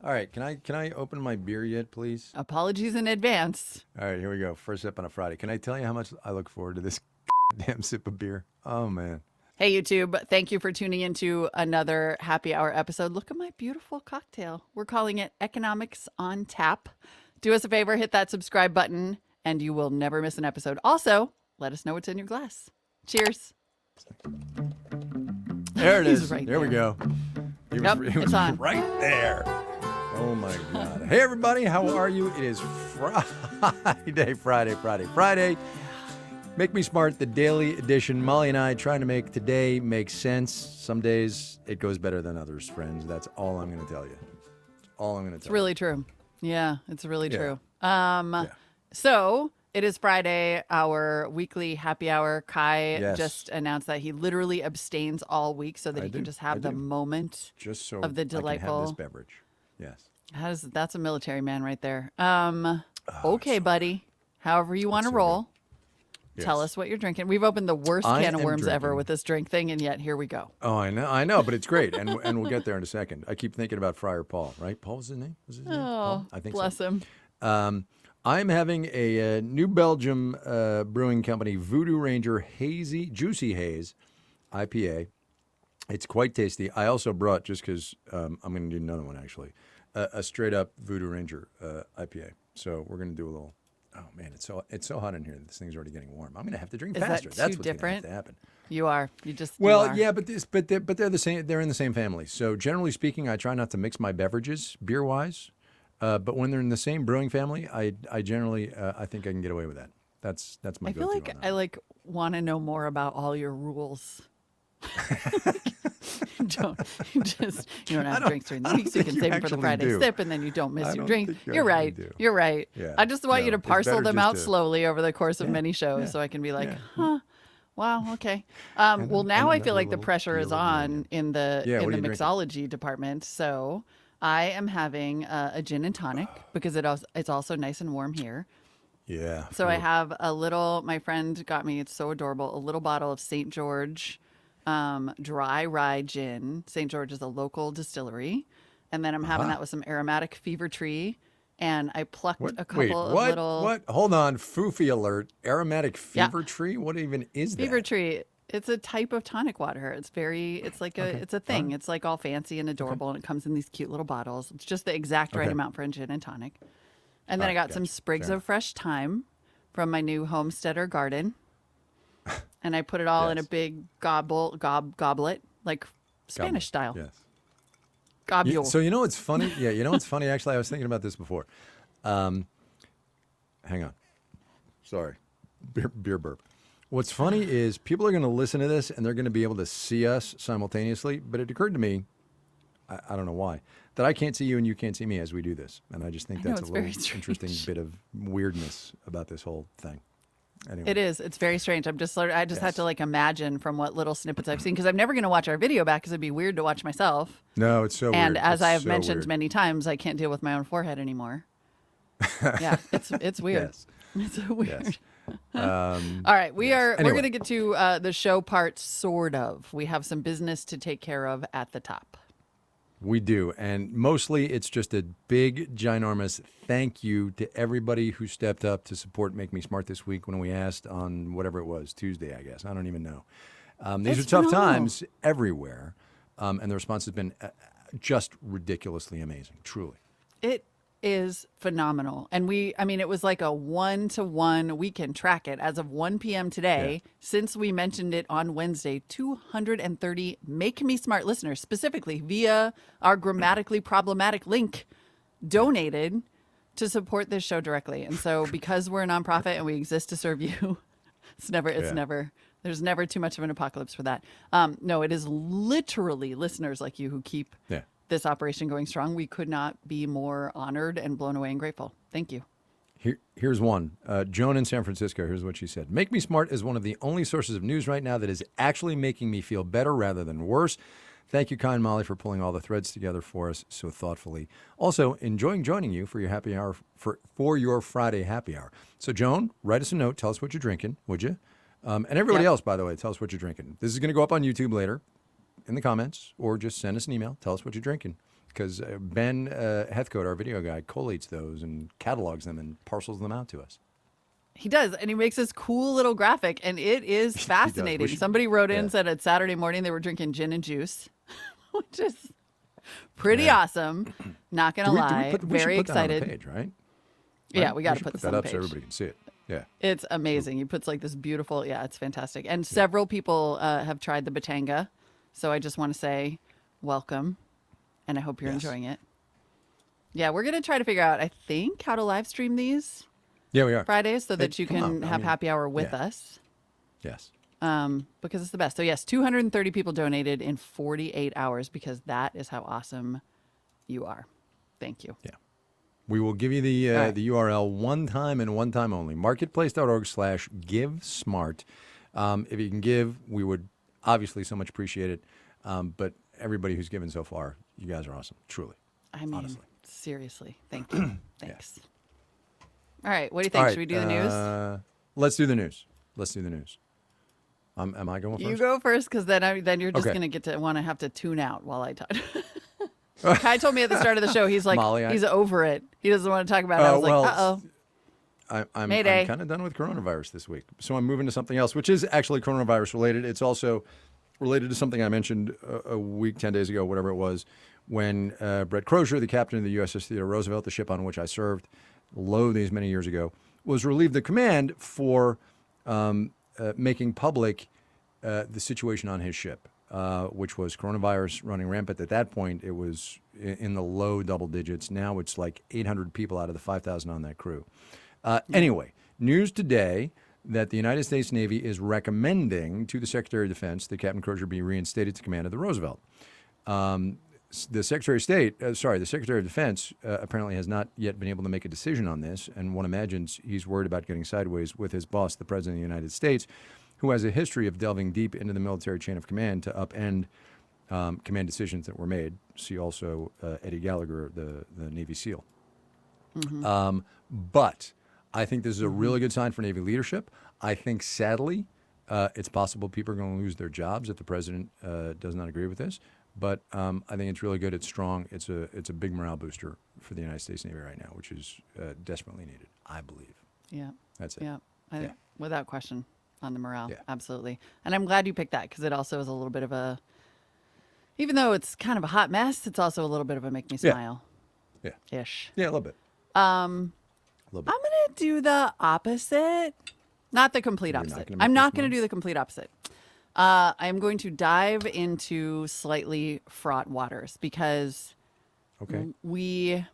All right, can I open my beer yet, please? Apologies in advance. All right, here we go. First sip on a Friday. Can I tell you how much I look forward to this damn sip of beer? Oh man. Hey, YouTube. Thank you for tuning into another happy hour episode. Look at my beautiful cocktail. We're calling it Economics on Tap. Do us a favor, hit that subscribe button, and you will never miss an episode. Also, let us know what's in your glass. Cheers. There it He's is. right there we there. go. He Yep, was it's on. right there. Oh my God. Hey everybody, how are you? It is Friday. Make Me Smart, the daily edition. Molly and I trying to make today make sense. Some days it goes better than others, friends. That's all I'm going to tell you. All I'm going to tell It's really true. Yeah, it's really Yeah. true. Yeah. So it is Friday, our weekly happy hour. Kai Yes. just announced that he literally abstains all week so that I he can do. just have I the do. moment Just so of the I can have this delightful. beverage. Yes. That's a military man right there. Oh, Okay, buddy. However you want to so roll. Yes. Tell us what you're drinking. We've opened the worst I can of am worms ever drinking- with this drink thing, and yet here we go. Oh, I know, but it's great, and we'll get there in a second. I keep thinking about Friar Paul, right? Paul was his name? Was his name? Paul? Oh, I think bless so. him. I'm having a New Belgium brewing company, Voodoo Ranger Juicy Haze IPA. It's quite tasty. I also brought, just because I'm going to do another one actually, a straight up Voodoo Ranger IPA. So we're going to do a little. Oh man, it's so hot in here. This thing's already getting warm. I'm going to have to drink Is that faster. too That's what's going to different? have to happen. You are. You Well, are. yeah, but they're the same. They're in the same family. So generally speaking, I try not to mix my beverages beer wise. But when they're in the same brewing family, I generally I think I can get away with that. That's my I go-to. feel like on that. I want to know more about all your rules. you don't have drinks during the week, so you think can you save them for the actually Friday do. sip, and then you don't miss I your don't drink. think you You're actually right. do. You're right. Yeah. I just want you No, to it's parcel better them just out to- slowly over the course of many shows, yeah, so I can be like, yeah. huh. Wow. Okay. And Well, then- now and I another feel like the little pressure is peel of on onion. in the Yeah, what are you drinking? mixology department. So I am having a gin and tonic because it's also nice and warm here. Yeah. So I Ooh. have a little. My friend got me. It's so adorable. A little bottle of St. George dry rye gin. St. George is a local distillery, and then I'm having that with some aromatic fever tree. And I plucked What? a Wait, couple of what? little What? Hold on. Foofy alert. Aromatic Yeah. fever tree? What even is fever that? tree. It's a type of tonic water. It's like Okay. it's a thing. Alright. It's like all fancy and adorable, and it comes in these cute little bottles. It's just the exact right Okay. amount for a gin and tonic. And then I Alright, got some gotcha. sprigs Fair of fresh thyme from my new homesteader garden. And I put it all in a Yes. big goblet, like Spanish style. Yes. Gobule. So you know what's funny? Yeah, you know what's funny? Actually, I was thinking about this before. Hang on. Sorry. Beer burp. What's funny is people are going to listen to this and they're going to be able to see us simultaneously. But it occurred to me, I don't know why, that I can't see you and you can't see me as we do this. And I just think I know, that's it's a very little strange. interesting bit of weirdness about this whole thing. Anyway. It is. It's very strange. I just had Yes. to imagine from what little snippets I've seen because I'm never going to watch our video back because it'd be weird to watch myself. No, it's so weird. And as It's I have so mentioned weird. many times, I can't deal with my own forehead anymore. Yeah, it's weird. Yes. It's weird. Yes. All right, we're Anyway. going to get to the show part, sort of. We have some business to take care of at the top. We do. And mostly it's just a big, ginormous thank you to everybody who stepped up to support Make Me Smart this week when we asked on whatever it was, Tuesday, I guess. I don't even know. These It's are tough phenomenal. times everywhere. And the response has been just ridiculously amazing, truly. It is phenomenal. And it was like a 1-to-1. We can track it as of 1 p.m. today. Yeah. Since we mentioned it on Wednesday, 230 Make Me Smart listeners, specifically via our grammatically problematic link, donated to support this show directly. And so because we're a nonprofit and we exist to serve you, there's never too much of an apocalypse for that. No, it is literally listeners like you who keep Yeah. this operation going strong. We could not be more honored and blown away and grateful. Thank you. Here's one. Joan in San Francisco, here's what she said. Make Me Smart is one of the only sources of news right now that is actually making me feel better rather than worse. Thank you, Kai and Molly, for pulling all the threads together for us so thoughtfully. Also, enjoying joining you for your happy hour, for your Friday happy hour. So, Joan, write us a note. Tell us what you're drinking, would you? And everybody Yep. else, by the way, tell us what you're drinking. This is going to go up on YouTube later in the comments, or just send us an email. Tell us what you're drinking. because Ben Heathcote, our video guy, collates those and catalogs them and parcels them out to us. He does, and he makes this cool little graphic, and it is fascinating. Somebody wrote in, said at Saturday morning they were drinking gin and juice, which is pretty awesome. Not gonna lie, very excited. That on the page, right? Yeah, we got to put this that on the up page so everybody can see it. Yeah, it's amazing. He puts like this beautiful. Yeah, it's fantastic. And several people have tried the Batanga, so I just want to say welcome, and I hope you're enjoying it. Yeah, we're gonna try to figure out, I think, how to live stream these. Yeah, we are. Fridays so that you can have happy hour with us. Yes. Because it's the best. So yes, 230 people donated in 48 hours because that is how awesome you are. Thank you. Yeah. We will give you the the URL one time and one time only. Marketplace.org/GiveSmart. If you can give, we would obviously so much appreciate it. But everybody who's given so far, you guys are awesome. Truly. I mean, honestly. Seriously. Thank you. Thanks. All right. What do you think? Should we do the news? Let's do the news. Am I going first? You go first, because then you're just going to have to tune out while I talk. Kai told me at the start of the show, he's like, Molly, he's over it. He doesn't want to talk about it. I was like, uh-oh. I'm Mayday. kind of done with coronavirus this week. So I'm moving to something else, which is actually coronavirus related. It's also related to something I mentioned a week, 10 days ago, whatever it was, when Brett Crozier, the captain of the USS Theodore Roosevelt, the ship on which I served, these many years ago, was relieved of command for making public the situation on his ship, which was coronavirus running rampant. At that point, it was in the low double digits. Now it's like 800 people out of the 5,000 on that crew. Anyway, news today that the United States Navy is recommending to the Secretary of Defense that Captain Crozier be reinstated to command of the Roosevelt. The Secretary of Defense apparently has not yet been able to make a decision on this, and one imagines he's worried about getting sideways with his boss, the President of the United States, who has a history of delving deep into the military chain of command to upend command decisions that were made. See also Eddie Gallagher, the Navy SEAL. Mm-hmm. But I think this is a really good sign for Navy leadership. I think, sadly, it's possible people are going to lose their jobs if the President does not agree with this. But I think it's really good. It's strong. It's a big morale booster for the United States Navy right now, which is desperately needed, I believe. Yeah. That's it. Yeah. Without question on the morale. Yeah. Absolutely. And I'm glad you picked that, because it also is a little bit of a, even though it's kind of a hot mess, it's also a little bit of a make me smile. Yeah. Ish. Yeah, a little bit. I'm going to do the opposite. Not the complete opposite. I'm not going to do the complete opposite. I'm going to dive into slightly fraught waters, because we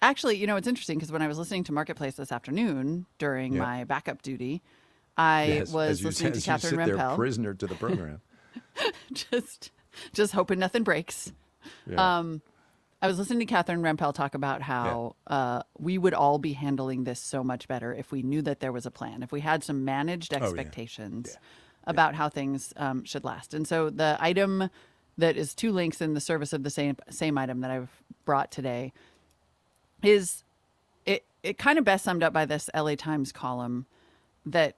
actually, it's interesting, because when I was listening to Marketplace this afternoon during my backup duty, I was listening to Catherine Rempel. There, prisoner to the program. just hoping nothing breaks. Yeah. I was listening to Catherine Rempel talk about how we would all be handling this so much better if we knew that there was a plan, if we had some managed expectations about how things should last. And so the item that is 2 links in the service of the same item that I've brought today is it kind of best summed up by this LA Times column that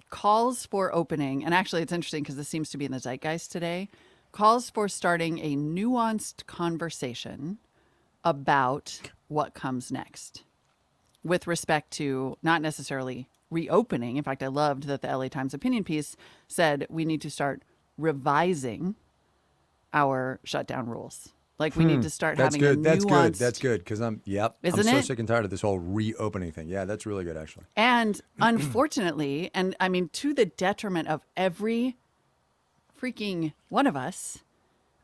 calls for opening, and actually it's interesting because this seems to be in the zeitgeist today, calls for starting a nuanced conversation about what comes next with respect to not necessarily reopening. In fact, I loved that the LA Times opinion piece said we need to start revising our shutdown rules. Like we need to start having a nuanced... That's good. Because I'm so sick and tired of this whole reopening thing. Yeah, that's really good, actually. And unfortunately, and I mean, to the detriment of every freaking one of us,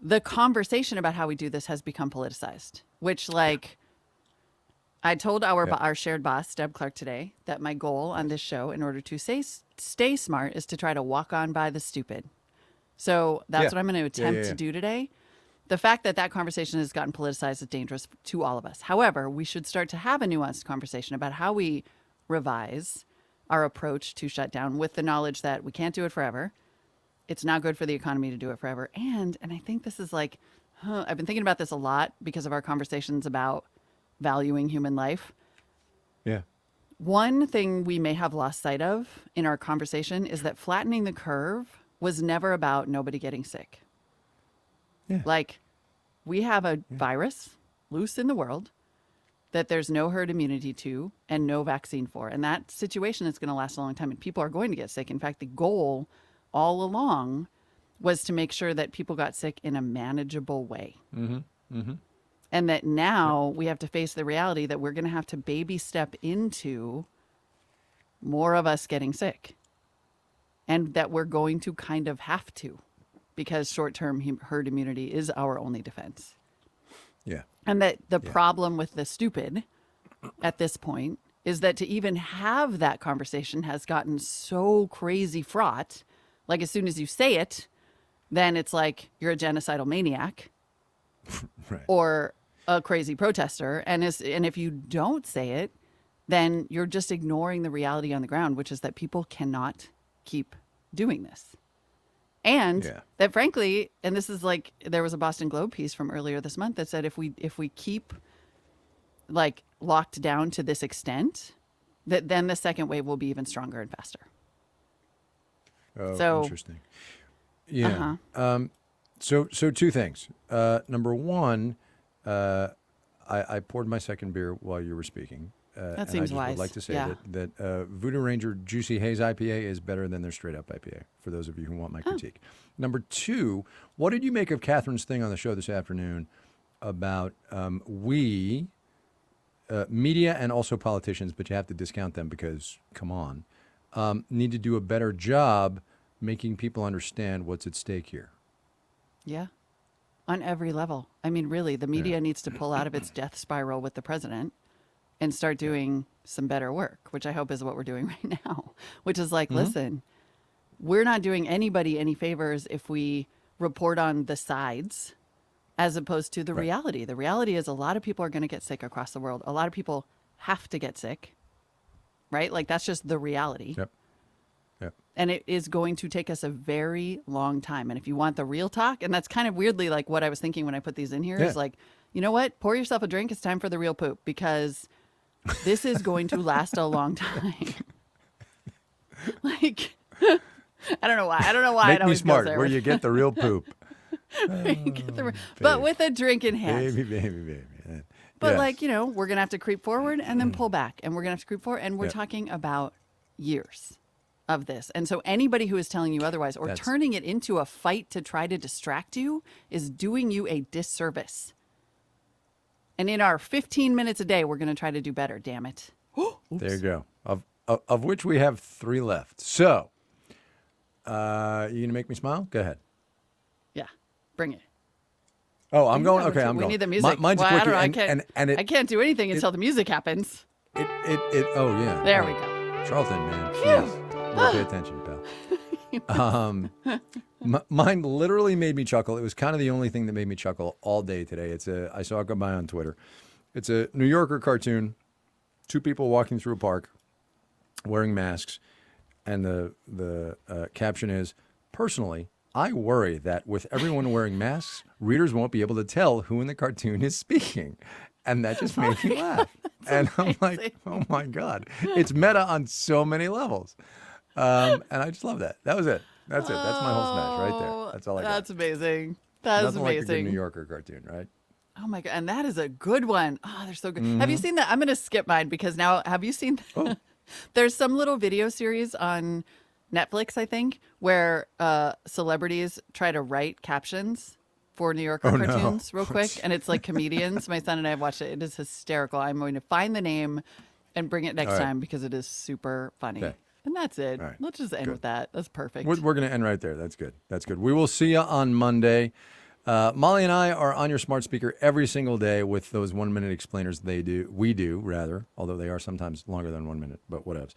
the conversation about how we do this has become politicized, which I told our shared boss, Deb Clark, today that my goal on this show, in order to stay smart, is to try to walk on by the stupid. So that's what I'm going to attempt to do today. The fact that conversation has gotten politicized is dangerous to all of us. However, we should start to have a nuanced conversation about how we revise our approach to shutdown, with the knowledge that we can't do it forever. It's not good for the economy to do it forever. And I think this is I've been thinking about this a lot because of our conversations about valuing human life. Yeah. One thing we may have lost sight of in our conversation is that flattening the curve was never about nobody getting sick. Yeah. we have a virus loose in the world that there's no herd immunity to and no vaccine for. And that situation is going to last a long time, and people are going to get sick. In fact, the goal all along was to make sure that people got sick in a manageable way. And that now we have to face the reality that we're going to have to baby step into more of us getting sick. And that we're going to kind of have to, because short-term herd immunity is our only defense. Yeah. And that the problem with the stupid at this point is that to even have that conversation has gotten so crazy fraught. Like, as soon as you say it, then it's like you're a genocidal maniac Right. or a crazy protester. And if you don't say it, then you're just ignoring the reality on the ground, which is that people cannot keep doing this. And that, frankly, and this is like, there was a Boston Globe piece from earlier this month that said if we keep like locked down to this extent, that then the second wave will be even stronger and faster. Oh, So- interesting. Yeah. So two things. Number one, I poured my second beer while you were speaking. And seems I just wise. would like to say Yeah. that Voodoo Ranger Juicy Haze IPA is better than their straight up IPA, for those of you who want my critique. Number two, what did you make of Catherine's thing on the show this afternoon about we, media and also politicians, but you have to discount them because, come on, need to do a better job making people understand what's at stake here? Yeah. On every level. I mean, really, the media needs to pull out of its death spiral with the president and start doing some better work, which I hope is what we're doing right now, which is like, listen, we're not doing anybody any favors if we report on the sides as opposed to the reality. The reality is a lot of people are going to get sick across the world. A lot of people have to get sick, right? Like, that's just the reality. Yep. And it is going to take us a very long time. And if you want the real talk, and that's kind of weirdly like what I was thinking when I put these in here, is like, you know what? Pour yourself a drink. It's time for the real poop, because this is going to last a long time. Like, I don't know why. I don't know why Make it me always smart, goes there. where you get the real poop. But with a drink in hand. Baby. But Yes. like, you know, we're going to have to creep forward and then pull back. And we're going to have to creep forward. And we're talking about years of this. And so anybody who is telling you otherwise or turning it into a fight to try to distract you is doing you a disservice. And in our 15 minutes a day, we're going to try to do better. Damn it. There you go. Of which we have 3 left. So, you going to make me smile? Go ahead. Yeah. Bring it. Oh, I'm going. Okay, I'm we going. need the music. Mine's well, quicker. I don't know. And I can't do anything until the music happens. Oh, yeah. There we go. Charlton, man. Jeez. Pay attention, pal. Mine literally made me chuckle. It was kind of the only thing that made me chuckle all day today. I saw it go by on Twitter. It's a New Yorker cartoon. 2 people walking through a park wearing masks. And the caption is, personally, I worry that with everyone wearing masks, readers won't be able to tell who in the cartoon is speaking. And that just made me laugh. And I'm like, oh my God. It's meta on so many levels. And I just love that. That was it. That's it. That's my whole smash right there. That's all I got. That's amazing. That is Nothing like a amazing. good New Yorker cartoon, right? Oh my God. And that is a good one. Oh, they're so good. Have you seen that? I'm going to skip mine because now, have you seen? There's some little video series on Netflix, I think, where celebrities try to write captions for New Yorker cartoons real quick. And it's like comedians. My son and I have watched it. It is hysterical. I'm going to find the name and bring it next time because it is super funny. Okay. And that's it. All right. Let's just end with that. That's perfect. We're going to end right there. That's good. That's good. We will see you on Monday. Molly and I are on your smart speaker every single day with those 1-minute explainers we do, although they are sometimes longer than 1 minute, but whatevs.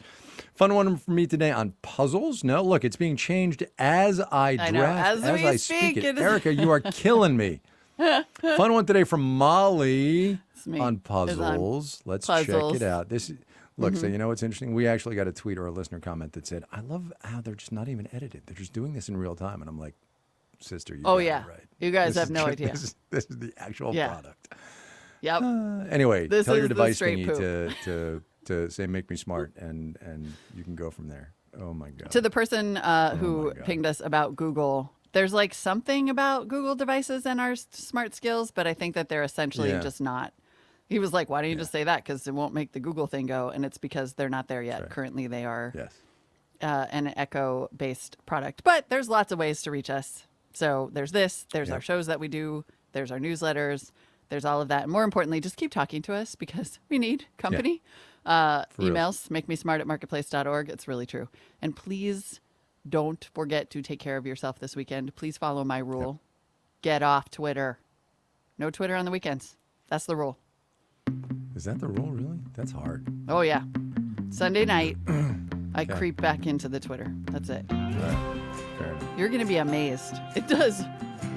Fun one for me today on puzzles. No, look, it's being changed as I draft, know, as we I speak, speak it it. is- Erica, you are killing me. Fun one today from Molly me. on It's on puzzles. Let's puzzles. check it out. Look, so you know what's interesting? We actually got a tweet or a listener comment that said, I love how they're just not even edited. They're just doing this in real time. And I'm like, sister, you got it right. You guys This have is no ju- idea. This is the actual product. Yep. Anyway, This tell your is the device straight thingy to say make me smart, and you can go from there. Oh my God. To the person who God. pinged us about Google There's like something about Google devices and our smart skills, but I think that they're essentially just not. He was like, why don't you just say that? Because it won't make the Google thing go. And it's because they're not there yet. Right. Currently, they are Yes. an Echo-based product. But there's lots of ways to reach us. So there's this. There's our shows that we do. There's our newsletters. There's all of that. And more importantly, just keep talking to us because we need company. Emails, makemesmart@marketplace.org. It's really true. And please don't forget to take care of yourself this weekend. Please follow my rule. Get off Twitter. No Twitter on the weekends. That's the rule. Is that the rule, really? That's hard. Oh, yeah. Sunday night, I creep back into the Twitter. That's it. Right. Fair enough. You're going to be amazed. It does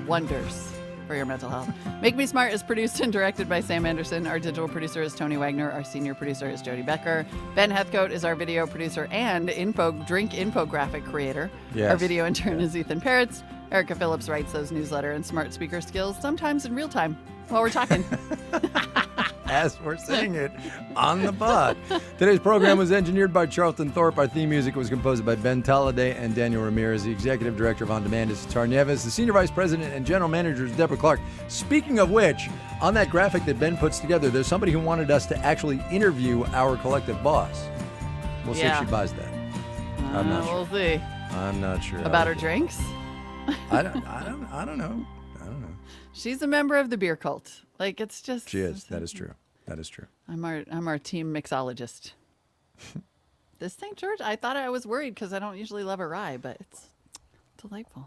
wonders for your mental health. Make Me Smart is produced and directed by Sam Anderson. Our digital producer is Tony Wagner. Our senior producer is Jody Becker. Ben Heathcote is our video producer and drink infographic creator. Yes. Our video intern is Ethan Peretz. Erica Phillips writes those newsletter and smart speaker skills, sometimes in real time while we're talking. As we're saying it on the pod. Today's program was engineered by Charlton Thorpe. Our theme music was composed by Ben Talladay and Daniel Ramirez. The executive director of On Demand is Tar Nieves. The senior vice president and general manager is Deborah Clark. Speaking of which, on that graphic that Ben puts together, there's somebody who wanted us to actually interview our collective boss. We'll see if she buys that. I'm not sure. We'll see. I'm not sure. About her drinks? I don't know. She's a member of the beer cult. Like, it's just... She is. That is true. That is true. I'm our team mixologist. This St. George, I thought I was worried because I don't usually love a rye, but it's delightful.